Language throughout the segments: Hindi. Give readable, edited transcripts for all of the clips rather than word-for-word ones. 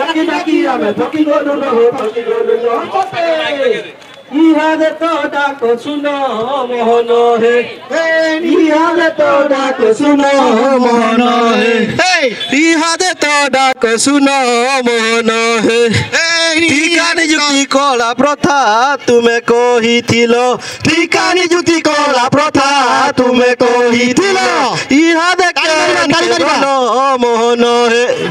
ডাকি ডাকি আমি থকি গলু ন থকি গলু ন ইহাদে তো ডাক শুনো মোহন হে ইহাদে তো ডাক শুনো মোহন হে ইহাদে তো ডাক শুনো মোহন হে টিকা নিযুক্তি কলা প্রথা তুমে কহিছিল টিকা নিযুক্তি কলা প্রথা তুমে কহিছিল ইহাদে গল মোহন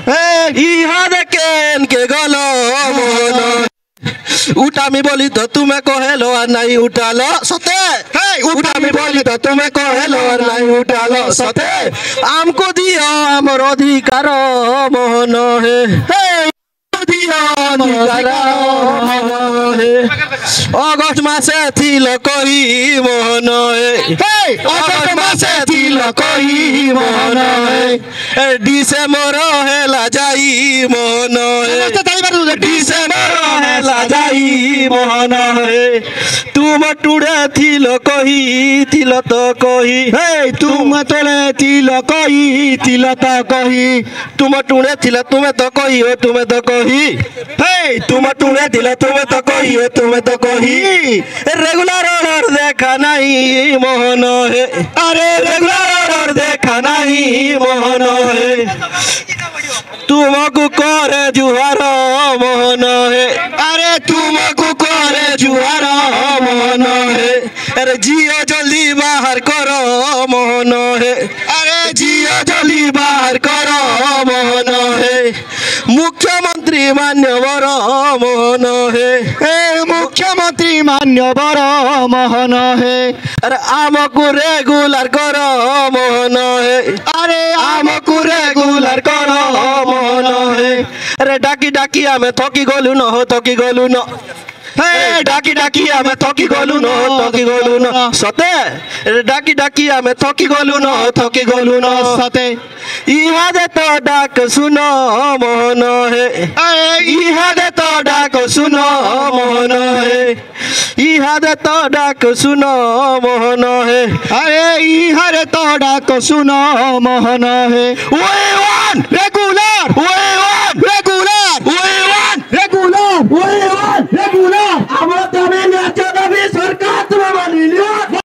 হে ইহাদে কেনকে গল মোহন उठामी बोली तो तुम्हें कहेलो और नहीं उठालो सते उठामी बोली तो तुम्हें कहेलो और नहीं उठालो सते हमको दियो हमर अधिकार मोहन हे अगस्त मासे थिल कही मोहन अगस्त मासे थिल कही मोहन डिसेम्बर हेला जाई मोहन डिसेम्बर हेला जाई मोहन तुम टुड़े थिल कही थिल तो कही तुम तोड़े थिल कही थिल तो कही तुम टुड़े थिल तुम्हें तो कही हो तुम्हें तो कही तुम टुड़े थिल तुम्हें तो कही हो तुम्हें तो कही रेगुलर ऑर्डर देखा नहीं मोहन अरे रेगुलर ऑर्डर देखा नहीं मोहन तुमको करे जुहार मोहन अरे तुमको करे जुहार मोहन अरे जियो जल्दी बाहर करो मोहन अरे जियो जल्दी बाहर करो मोहन मुख्यमंत्री मान्यवर मोहन मुख्यमंत्री मान्यवर मोहन अरे आमको रेगुलर करो मोहन अरे आमको रेगुलर करो मोहन अरे डाकी डाकी आमे थकी गलु न हो थकी गलु न डाकी डाकी आमे थकी गलु न थकी गलु न सते डाकी डाकी आमे थकी गलु न थकी गलु न सते इहादे तो डाक सुनो मोहन इहादे तो डाक सुनो मोहन इहादे तो डाक सुनो मोहन अरे इहादे तो डाक सुनो Mohan way one regular way